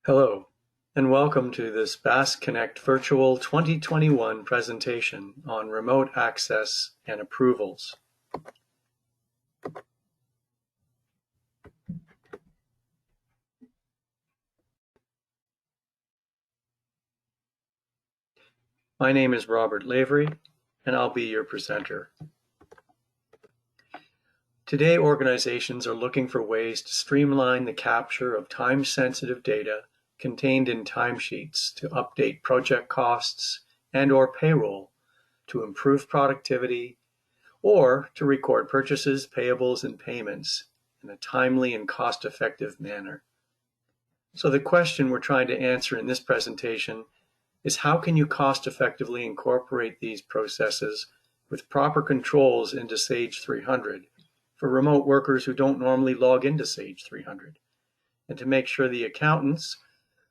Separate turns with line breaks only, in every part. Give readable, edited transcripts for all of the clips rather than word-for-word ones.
Hello, and welcome to this BAASS Connect Virtual 2021 presentation on remote access and approvals. My name is Robert Lavery, and I'll be your presenter. Today, organizations are looking for ways to streamline the capture of time-sensitive data contained in timesheets to update project costs and/or payroll, to improve productivity, or to record purchases, payables, and payments in a timely and cost-effective manner. So the question we're trying to answer in this presentation is, how can you cost-effectively incorporate these processes with proper controls into Sage 300 for remote workers who don't normally log into Sage 300, and to make sure the accountants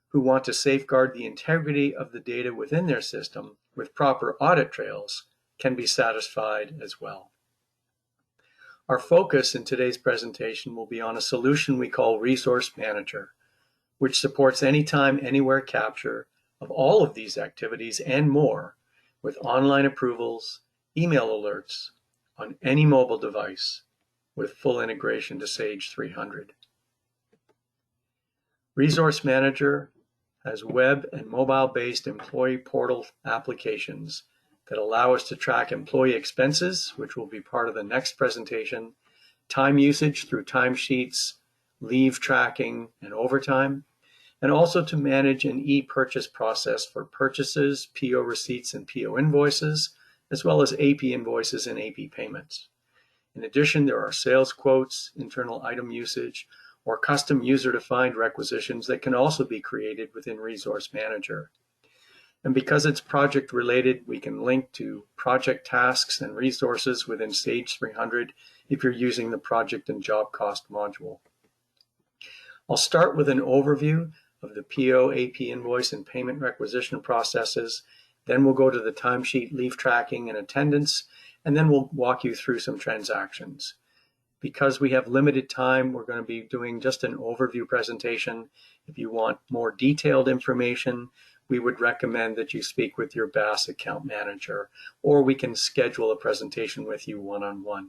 who want to safeguard the integrity of the data within their system with proper audit trails can be satisfied as well. Our focus in today's presentation will be on a solution we call Resource Manager, which supports anytime, anywhere capture of all of these activities and more with online approvals, email alerts on any mobile device with full integration to Sage 300. Resource Manager has web and mobile-based employee portal applications that allow us to track employee expenses, which will be part of the next presentation, time usage through timesheets, leave tracking, and overtime, and also to manage an e-purchase process for purchases, PO receipts, and PO invoices, as well as AP invoices and AP payments. In addition, there are sales quotes, internal item usage, or custom user-defined requisitions that can also be created within Resource Manager. And because it's project-related, we can link to project tasks and resources within Sage 300 if you're using the project and job cost module. I'll start with an overview of the PO, AP invoice, and payment requisition processes. Then we'll go to the timesheet, leave tracking, and attendance, and then we'll walk you through some transactions. Because we have limited time, we're going to be doing just an overview presentation. If you want more detailed information, we would recommend that you speak with your BAASS account manager, or we can schedule a presentation with you one-on-one.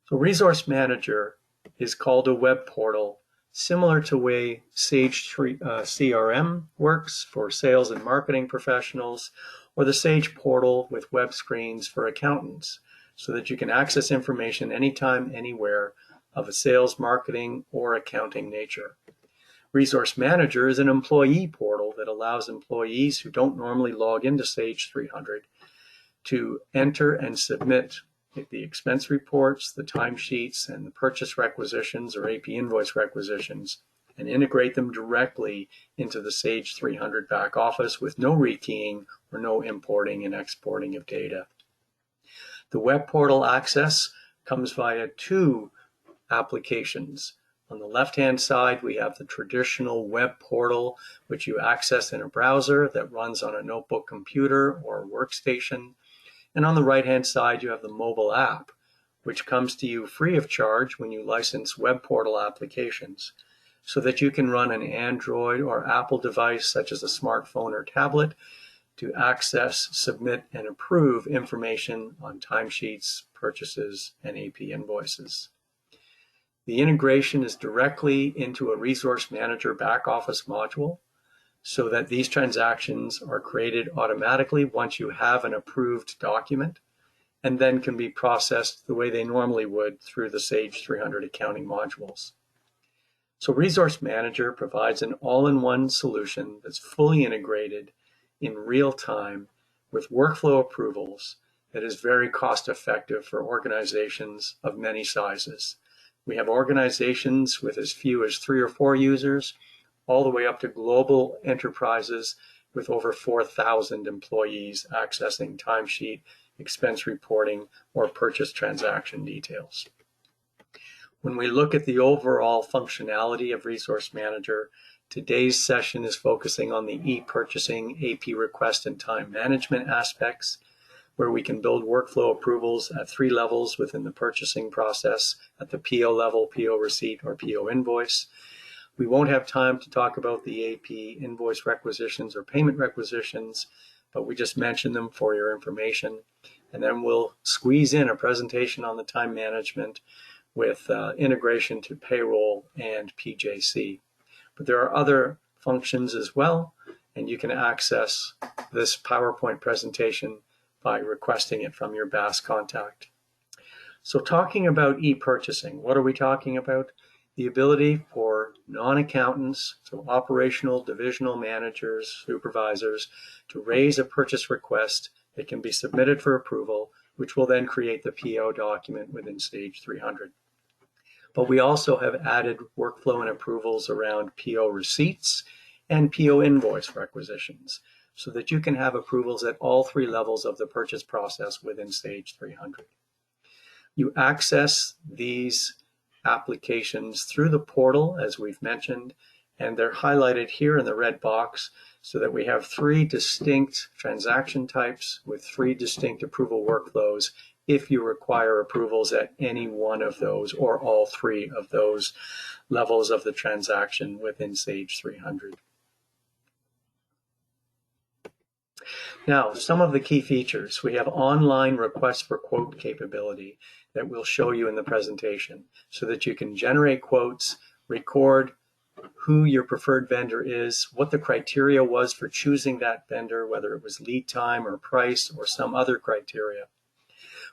So Resource Manager is called a web portal, similar to the way Sage CRM works for sales and marketing professionals, or the Sage portal with web screens for accountants, so that you can access information anytime, anywhere of a sales, marketing, or accounting nature. Resource Manager is an employee portal that allows employees who don't normally log into Sage 300 to enter and submit the expense reports, the timesheets, and the purchase requisitions or AP invoice requisitions, and integrate them directly into the Sage 300 back office with no rekeying or no importing and exporting of data. The web portal access comes via two applications. On the left-hand side, we have the traditional web portal, which you access in a browser that runs on a notebook computer or a workstation. And on the right-hand side, you have the mobile app, which comes to you free of charge when you license web portal applications, so that you can run an Android or Apple device, such as a smartphone or tablet, to access, submit, and approve information on timesheets, purchases, and AP invoices. The integration is directly into a Resource Manager back office module, so that these transactions are created automatically once you have an approved document, and then can be processed the way they normally would through the Sage 300 accounting modules. So Resource Manager provides an all-in-one solution that's fully integrated in real time with workflow approvals that is very cost-effective for organizations of many sizes. We have organizations with as few as 3 or 4 users, all the way up to global enterprises with over 4,000 employees accessing timesheet, expense reporting, or purchase transaction details. When we look at the overall functionality of Resource Manager, today's session is focusing on the e-purchasing, AP request, and time management aspects, where we can build workflow approvals at 3 levels within the purchasing process, at the PO level, PO receipt, or PO invoice. We won't have time to talk about the AP invoice requisitions or payment requisitions, but we just mentioned them for your information. And then we'll squeeze in a presentation on the time management with integration to payroll and PJC. But there are other functions as well, and you can access this PowerPoint presentation by requesting it from your BAASS contact. So talking about e-purchasing, what are we talking about? The ability for non-accountants, so operational, divisional managers, supervisors, to raise a purchase request that can be submitted for approval, which will then create the PO document within Stage 300. But we also have added workflow and approvals around PO receipts and PO invoice requisitions so that you can have approvals at all three levels of the purchase process within Stage 300. You access these applications through the portal, as we've mentioned, and they're highlighted here in the red box so that we have three distinct transaction types with three distinct approval workflows if you require approvals at any one of those or all three of those levels of the transaction within Sage 300. Now, some of the key features. We have online request for quote capability that we'll show you in the presentation so that you can generate quotes, record who your preferred vendor is, what the criteria was for choosing that vendor, whether it was lead time or price or some other criteria.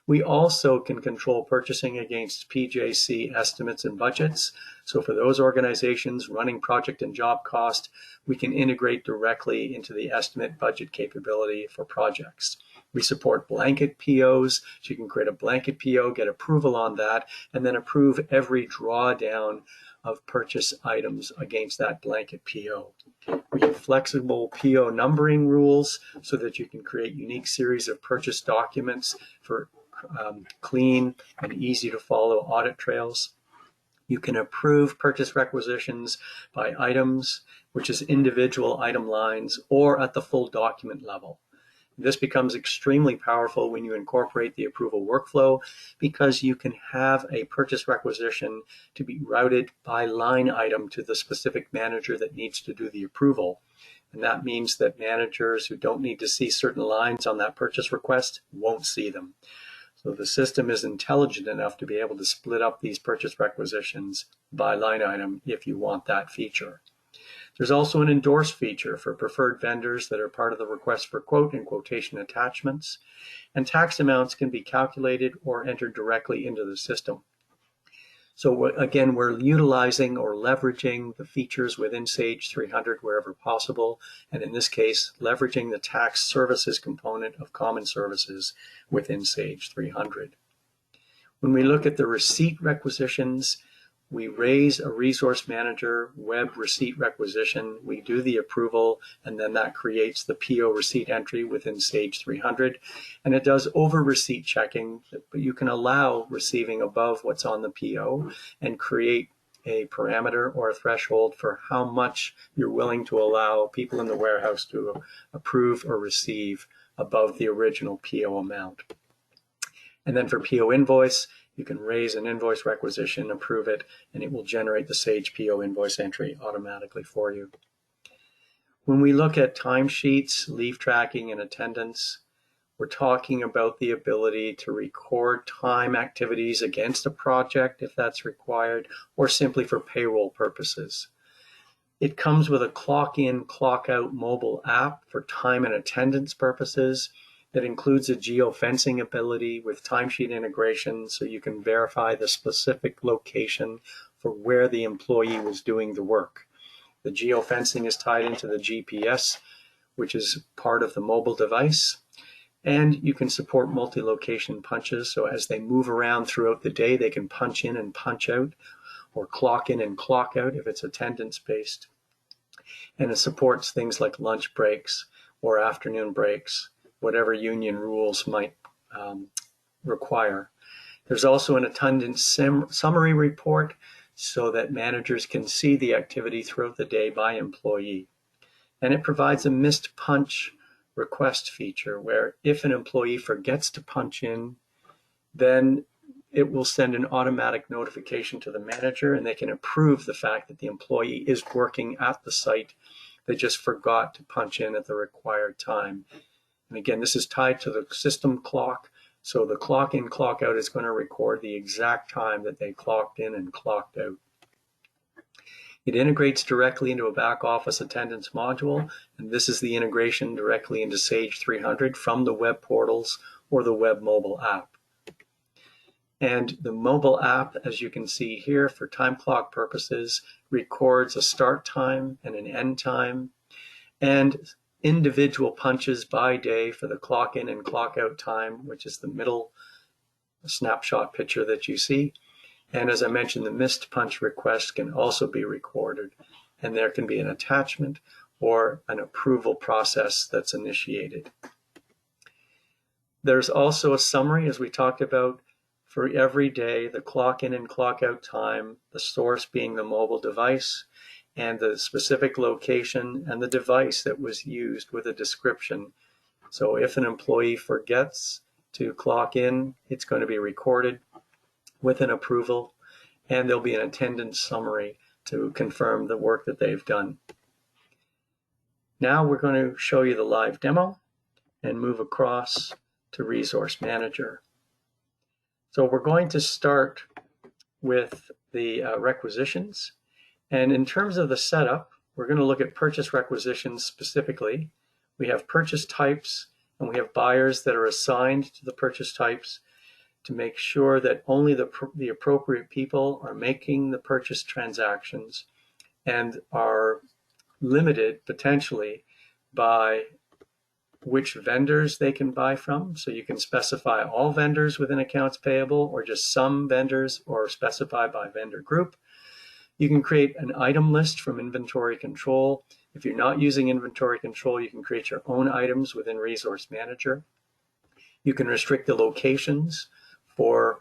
We also can control purchasing against PJC estimates and budgets. So for those organizations running project and job cost, we can integrate directly into the estimate budget capability for projects. We support blanket POs, so you can create a blanket PO, get approval on that, and then approve every drawdown of purchase items against that blanket PO. We have flexible PO numbering rules so that you can create unique series of purchase documents for clean and easy to follow audit trails. You can approve purchase requisitions by items, which is individual item lines, or at the full document level. This becomes extremely powerful when you incorporate the approval workflow because you can have a purchase requisition to be routed by line item to the specific manager that needs to do the approval. And that means that managers who don't need to see certain lines on that purchase request won't see them. So the system is intelligent enough to be able to split up these purchase requisitions by line item if you want that feature. There's also an endorse feature for preferred vendors that are part of the request for quote and quotation attachments, and tax amounts can be calculated or entered directly into the system. So again, we're utilizing or leveraging the features within Sage 300 wherever possible, and in this case, leveraging the tax services component of common services within Sage 300. When we look at the receipt requisitions, we raise a resource manager web receipt requisition, we do the approval, and then that creates the PO receipt entry within Sage 300. And it does over receipt checking, but you can allow receiving above what's on the PO and create a parameter or a threshold for how much you're willing to allow people in the warehouse to approve or receive above the original PO amount. And then for PO invoice, you can raise an invoice requisition, approve it, and it will generate the Sage PO invoice entry automatically for you. When we look at timesheets, leave tracking, and attendance, we're talking about the ability to record time activities against a project if that's required, or simply for payroll purposes. It comes with a clock in, clock out mobile app for time and attendance purposes. That includes a geofencing ability with timesheet integration so you can verify the specific location for where the employee was doing the work. The geofencing is tied into the GPS, which is part of the mobile device. And you can support multi-location punches, so as they move around throughout the day, they can punch in and punch out, or clock in and clock out if it's attendance-based. And it supports things like lunch breaks or afternoon breaks, whatever union rules might require. There's also an attendance summary report so that managers can see the activity throughout the day by employee. And it provides a missed punch request feature where if an employee forgets to punch in, then it will send an automatic notification to the manager, and they can approve the fact that the employee is working at the site. They just forgot to punch in at the required time. And again, this is tied to the system clock. So the clock in, clock out is going to record the exact time that they clocked in and clocked out. It integrates directly into a back office attendance module, and this is the integration directly into Sage 300 from the web portals or the web mobile app. And the mobile app, as you can see here, for time clock purposes, records a start time and an end time, and individual punches by day for the clock in and clock out time, which is the middle snapshot picture that you see. And as I mentioned, the missed punch request can also be recorded, and there can be an attachment or an approval process that's initiated. There's also a summary, as we talked about, for every day, the clock in and clock out time, the source being the mobile device, and the specific location and the device that was used with a description. So if an employee forgets to clock in, it's going to be recorded with an approval, and there'll be an attendance summary to confirm the work that they've done. Now we're going to show you the live demo and move across to Resource Manager. So we're going to start with the requisitions. And in terms of the setup, we're going to look at purchase requisitions specifically. We have purchase types, and we have buyers that are assigned to the purchase types to make sure that only the appropriate people are making the purchase transactions and are limited potentially by which vendors they can buy from. So you can specify all vendors within accounts payable or just some vendors, or specify by vendor group. You can create an item list from inventory control. If you're not using inventory control, you can create your own items within Resource Manager. You can restrict the locations for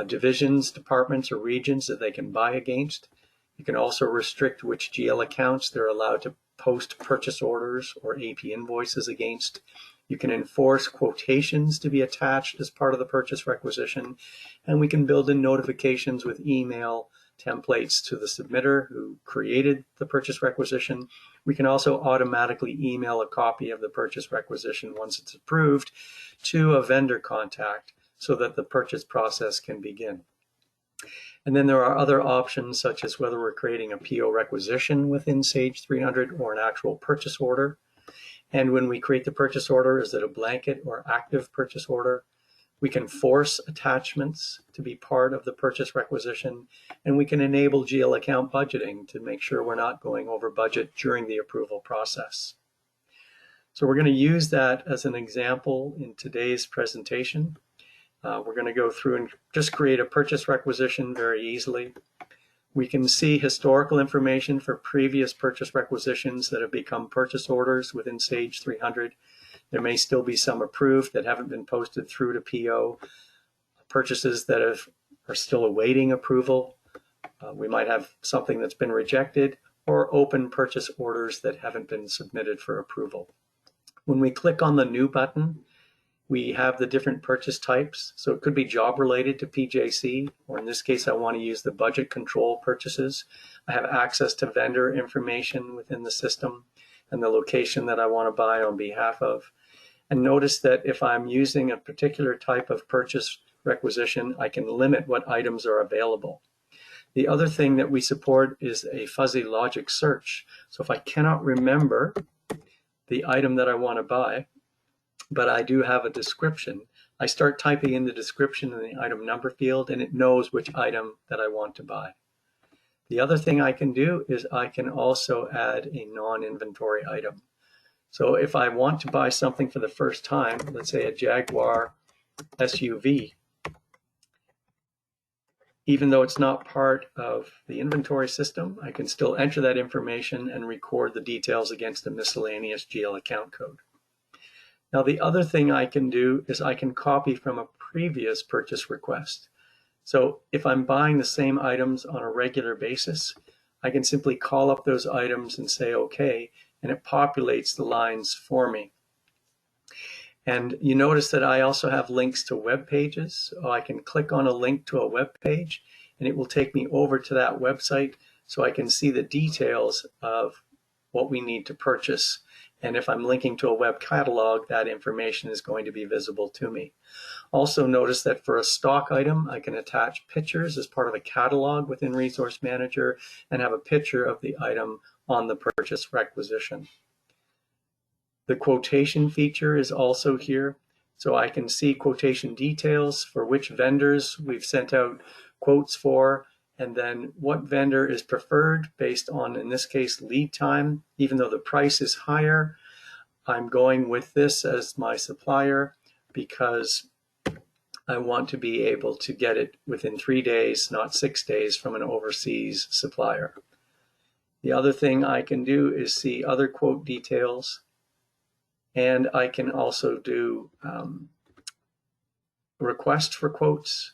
divisions, departments, or regions that they can buy against. You can also restrict which GL accounts they're allowed to post purchase orders or AP invoices against. You can enforce quotations to be attached as part of the purchase requisition, and we can build in notifications with email templates to the submitter who created the purchase requisition. We can also automatically email a copy of the purchase requisition once it's approved to a vendor contact so that the purchase process can begin. And then there are other options, such as whether we're creating a PO requisition within Sage 300 or an actual purchase order. And when we create the purchase order, is it a blanket or active purchase order? We can force attachments to be part of the purchase requisition, and we can enable GL account budgeting to make sure we're not going over budget during the approval process. So we're going to use that as an example in today's presentation. We're going to go through and just create a purchase requisition very easily. We can see historical information for previous purchase requisitions that have become purchase orders within Sage 300. There may still be some approved that haven't been posted through to PO, purchases that are still awaiting approval. We might have something that's been rejected, or open purchase orders that haven't been submitted for approval. When we click on the New button, we have the different purchase types. So it could be job related to PJC, or in this case, I want to use the budget control purchases. I have access to vendor information within the system and the location that I want to buy on behalf of. And notice that if I'm using a particular type of purchase requisition, I can limit what items are available. The other thing that we support is a fuzzy logic search. So if I cannot remember the item that I want to buy, but I do have a description, I start typing in the description in the item number field, and it knows which item that I want to buy. The other thing I can do is I can also add a non-inventory item. So if I want to buy something for the first time, let's say a Jaguar SUV, even though it's not part of the inventory system, I can still enter that information and record the details against a miscellaneous GL account code. Now, the other thing I can do is I can copy from a previous purchase request. So if I'm buying the same items on a regular basis, I can simply call up those items and say, okay, and it populates the lines for me. And you notice that I also have links to web pages. So I can click on a link to a web page and it will take me over to that website so I can see the details of what we need to purchase. And if I'm linking to a web catalog, that information is going to be visible to me. Also notice that for a stock item, I can attach pictures as part of a catalog within Resource Manager and have a picture of the item on the purchase requisition. The quotation feature is also here, so I can see quotation details for which vendors we've sent out quotes for, and then what vendor is preferred based on, in this case, lead time. Even though the price is higher, I'm going with this as my supplier because I want to be able to get it within 3 days, not 6 days, from an overseas supplier. The other thing I can do is see other quote details, and I can also do request for quotes.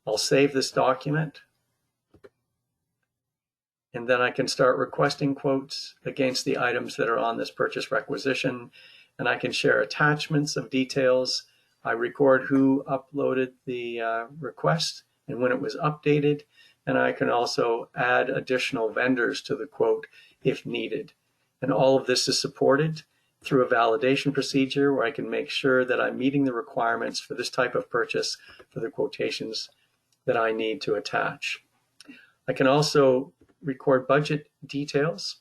I'll save this document, and then I can start requesting quotes against the items that are on this purchase requisition, and I can share attachments of details. I record who uploaded the request and when it was updated, and I can also add additional vendors to the quote if needed. And all of this is supported through a validation procedure where I can make sure that I'm meeting the requirements for this type of purchase for the quotations that I need to attach. I can also record budget details.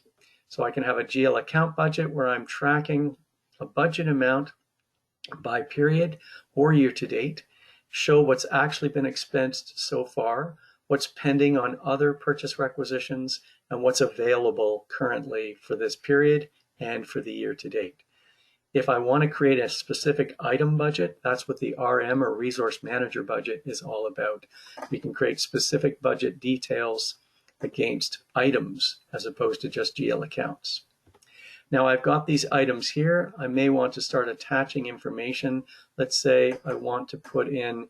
So I can have a GL account budget where I'm tracking a budget amount by period or year to date, show what's actually been expensed so far, what's pending on other purchase requisitions, and what's available currently for this period and for the year to date. If I want to create a specific item budget, that's what the RM or Resource Manager budget is all about. We can create specific budget details against items as opposed to just GL accounts. Now I've got these items here. I may want to start attaching information. Let's say I want to put in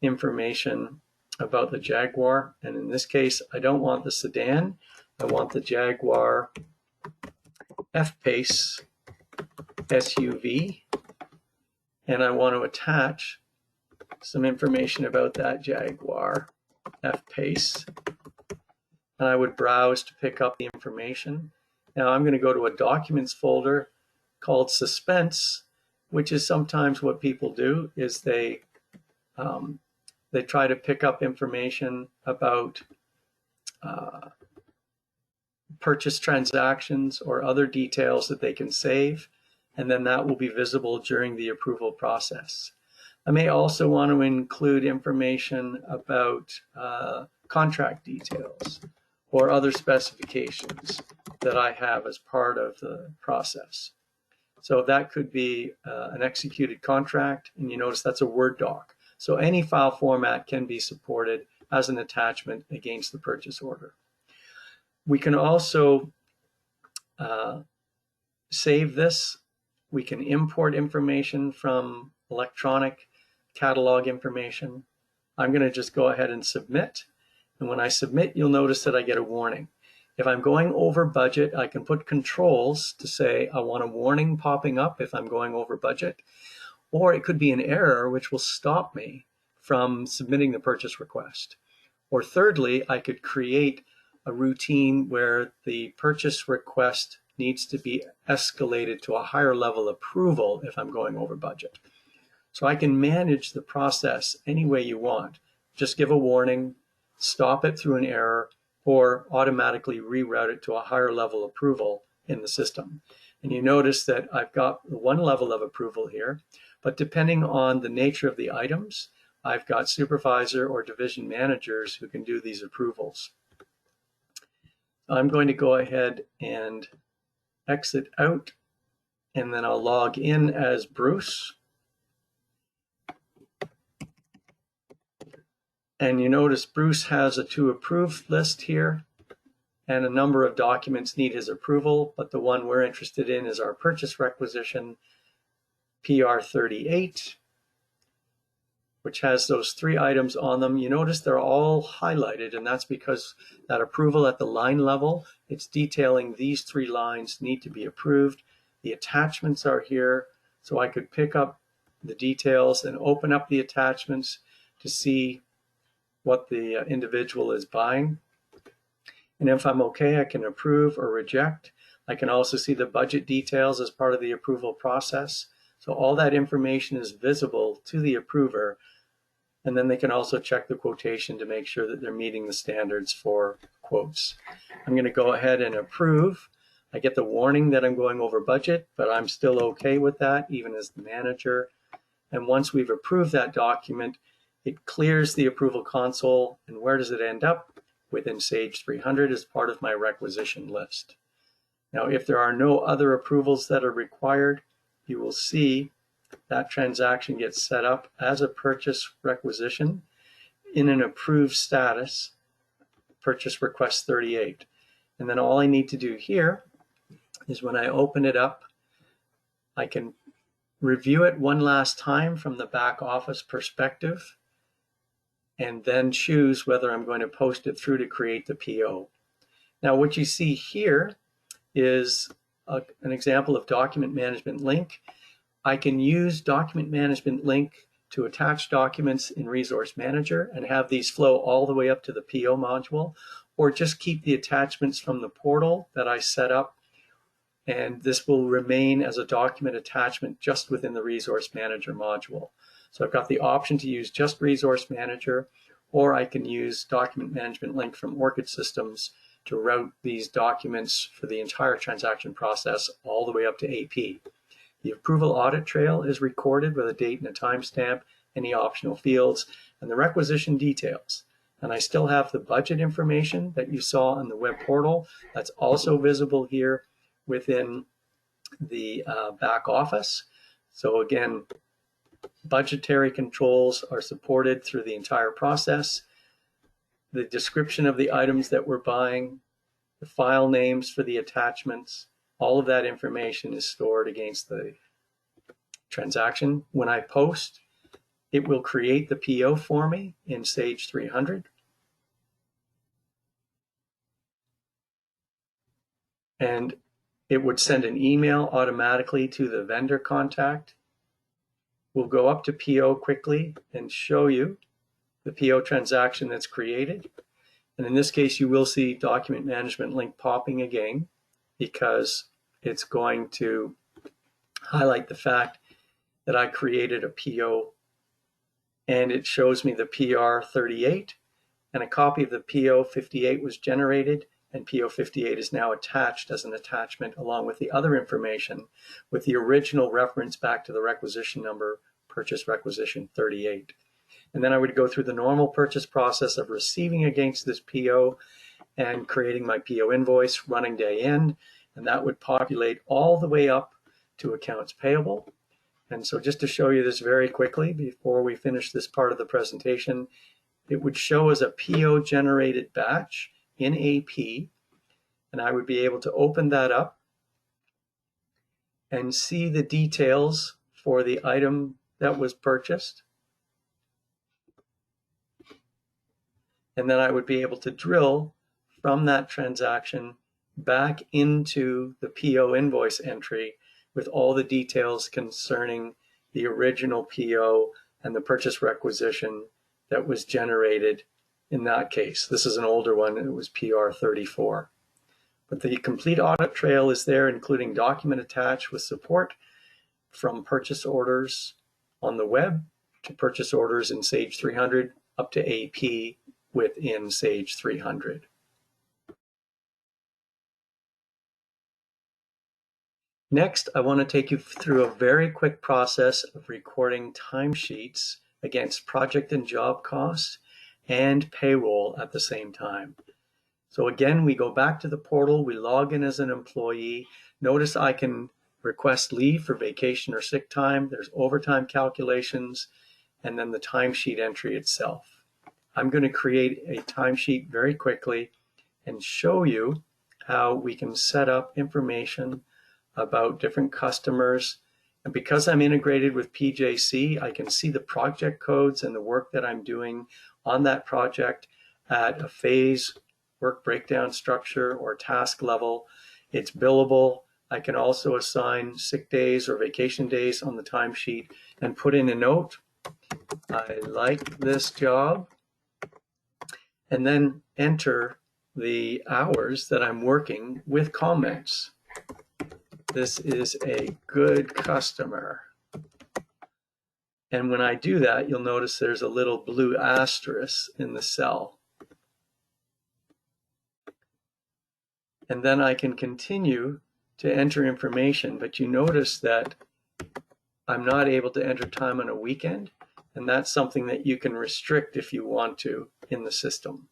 information about the Jaguar, and in this case I don't want the sedan. I want the Jaguar F-Pace SUV, and I want to attach some information about that Jaguar F-Pace, and I would browse to pick up the information. Now I'm going to go to a documents folder called suspense, which is sometimes what people do is they try to pick up information about purchase transactions or other details that they can save, and then that will be visible during the approval process. I may also want to include information about contract details or other specifications that I have as part of the process. So that could be an executed contract, and you notice that's a Word doc. So any file format can be supported as an attachment against the purchase order. We can also save this. We can import information from electronic catalog information. I'm going to just go ahead and submit. And when I submit, you'll notice that I get a warning. If I'm going over budget, I can put controls to say I want a warning popping up if I'm going over budget, or it could be an error which will stop me from submitting the purchase request. Or thirdly, I could create a routine where the purchase request needs to be escalated to a higher level approval if I'm going over budget. So I can manage the process any way you want. Just give a warning, stop it through an error, or automatically reroute it to a higher level approval in the system. And you notice that I've got one level of approval here, but depending on the nature of the items, I've got supervisor or division managers who can do these approvals. I'm going to go ahead and exit out, and then I'll log in as Bruce. And you notice Bruce has a to approve list here, and a number of documents need his approval, but the one we're interested in is our purchase requisition PR 38, which has those 3 items on them. You notice they're all highlighted, and that's because that approval at the line level, it's detailing these 3 lines need to be approved. The attachments are here, so I could pick up the details and open up the attachments to see what the individual is buying. And if I'm okay, I can approve or reject. I can also see the budget details as part of the approval process. So all that information is visible to the approver. And then they can also check the quotation to make sure that they're meeting the standards for quotes. I'm going to go ahead and approve. I get the warning that I'm going over budget, but I'm still okay with that, even as the manager. And once we've approved that document, it clears the approval console. And where does it end up? Within Sage 300 as part of my requisition list. Now, if there are no other approvals that are required, you will see that transaction gets set up as a purchase requisition in an approved status, purchase request 38. And then all I need to do here is when I open it up, I can review it one last time from the back office perspective, and then choose whether I'm going to post it through to create the PO. Now, what you see here is an example of document management link. I can use document management link to attach documents in Resource Manager and have these flow all the way up to the PO module, or just keep the attachments from the portal that I set up, and this will remain as a document attachment just within the Resource Manager module. So I've got the option to use just Resource Manager, or I can use document management link from Orchid Systems to route these documents for the entire transaction process all the way up to AP. The approval audit trail is recorded with a date and a timestamp, any optional fields, and the requisition details. And I still have the budget information that you saw in the web portal. That's also visible here within the back office. So again, budgetary controls are supported through the entire process. The description of the items that we're buying, the file names for the attachments, all of that information is stored against the transaction. When I post, it will create the PO for me in Sage 300. And it would send an email automatically to the vendor contact. We'll go up to PO quickly and show you the PO transaction that's created. And in this case, you will see document management link popping again, because it's going to highlight the fact that I created a PO, and it shows me the PR 38, and a copy of the PO 58 was generated, and PO 58 is now attached as an attachment along with the other information, with the original reference back to the requisition number, purchase requisition 38. And then I would go through the normal purchase process of receiving against this PO and creating my PO invoice, running day end, and that would populate all the way up to accounts payable. And so just to show you this very quickly before we finish this part of the presentation, it would show as a PO generated batch in AP, and I would be able to open that up and see the details for the item that was purchased. And then I would be able to drill from that transaction back into the PO invoice entry with all the details concerning the original PO and the purchase requisition that was generated in that case. This is an older one, it was PR 34. But the complete audit trail is there, including document attached with support from purchase orders on the web to purchase orders in Sage 300 up to AP within Sage 300. Next, I want to take you through a very quick process of recording timesheets against project and job costs and payroll at the same time. So again, we go back to the portal, we log in as an employee. Notice I can request leave for vacation or sick time. There's overtime calculations, and then the timesheet entry itself. I'm going to create a timesheet very quickly and show you how we can set up information about different customers. And because I'm integrated with PJC, I can see the project codes and the work that I'm doing on that project at a phase, work breakdown structure, or task level. It's billable. I can also assign sick days or vacation days on the timesheet and put in a note, I like this job, and then enter the hours that I'm working with comments. This is a good customer. And when I do that, you'll notice there's a little blue asterisk in the cell. And then I can continue to enter information, but you notice that I'm not able to enter time on a weekend, and that's something that you can restrict if you want to in the system.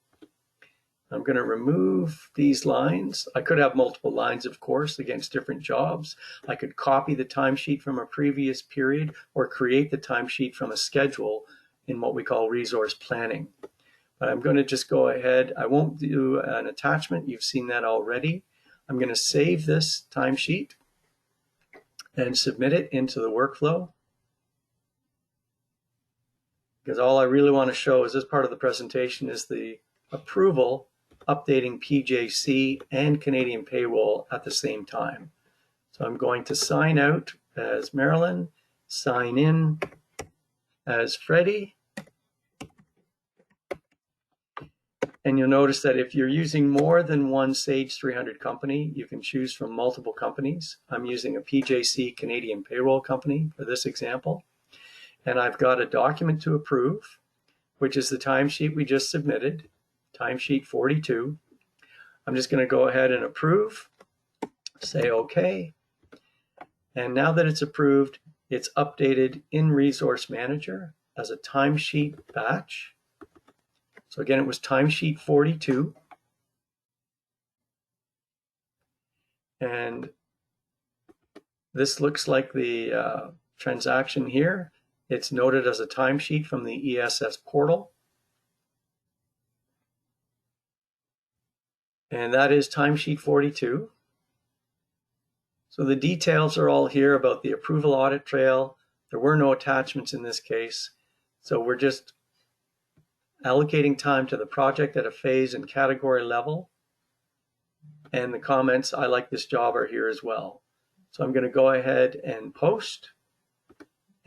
I'm going to remove these lines. I could have multiple lines, of course, against different jobs. I could copy the timesheet from a previous period or create the timesheet from a schedule in what we call resource planning. But I'm going to just go ahead. I won't do an attachment. You've seen that already. I'm going to save this timesheet and submit it into the workflow, because all I really want to show as this part of the presentation is the approval updating PJC and Canadian payroll at the same time. So I'm going to sign out as Marilyn, sign in as Freddie. And you'll notice that if you're using more than one Sage 300 company, you can choose from multiple companies. I'm using a PJC Canadian payroll company for this example. And I've got a document to approve, which is the timesheet we just submitted, timesheet 42. I'm just going to go ahead and approve, say OK. And now that it's approved, it's updated in Resource Manager as a timesheet batch. So again, it was timesheet 42. And this looks like the transaction here. It's noted as a timesheet from the ESS portal. And that is timesheet 42. So the details are all here about the approval audit trail. There were no attachments in this case. So we're just allocating time to the project at a phase and category level. And the comments, I like this job, are here as well. So I'm going to go ahead and post.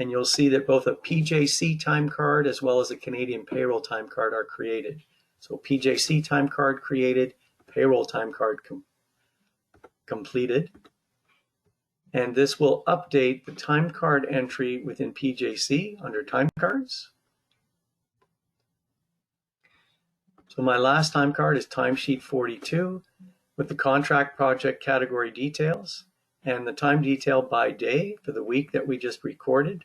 And you'll see that both a PJC time card as well as a Canadian payroll time card are created. So PJC time card created, payroll time card completed. And this will update the time card entry within PJC under time cards. So my last time card is timesheet 42 with the contract project category details and the time detail by day for the week that we just recorded.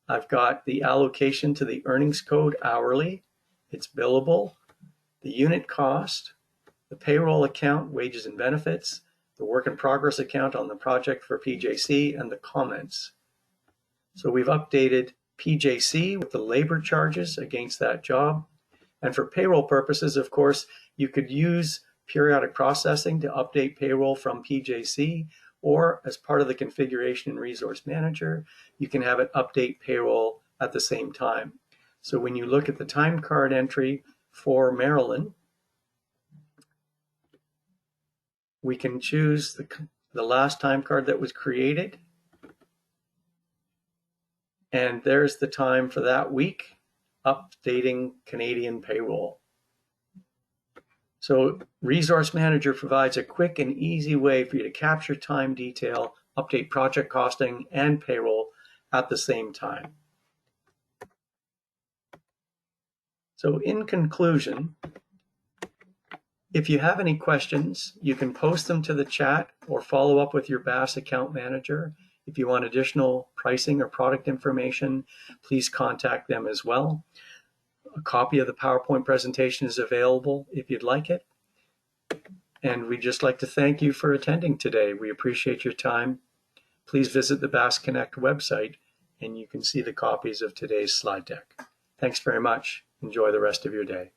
I've got the allocation to the earnings code hourly, it's billable, the unit cost, the payroll account, wages and benefits, the work in progress account on the project for PJC, and the comments. So we've updated PJC with the labor charges against that job. And for payroll purposes, of course, you could use periodic processing to update payroll from PJC, or as part of the configuration in Resource Manager, you can have it update payroll at the same time. So when you look at the time card entry for Marilyn, we can choose the last time card that was created. And there's the time for that week, updating Canadian payroll. So Resource Manager provides a quick and easy way for you to capture time detail, update project costing and payroll at the same time. So in conclusion, if you have any questions, you can post them to the chat or follow up with your BAASS account manager. If you want additional pricing or product information, please contact them as well. A copy of the PowerPoint presentation is available if you'd like it. And we'd just like to thank you for attending today. We appreciate your time. Please visit the BAASS Connect website and you can see the copies of today's slide deck. Thanks very much. Enjoy the rest of your day.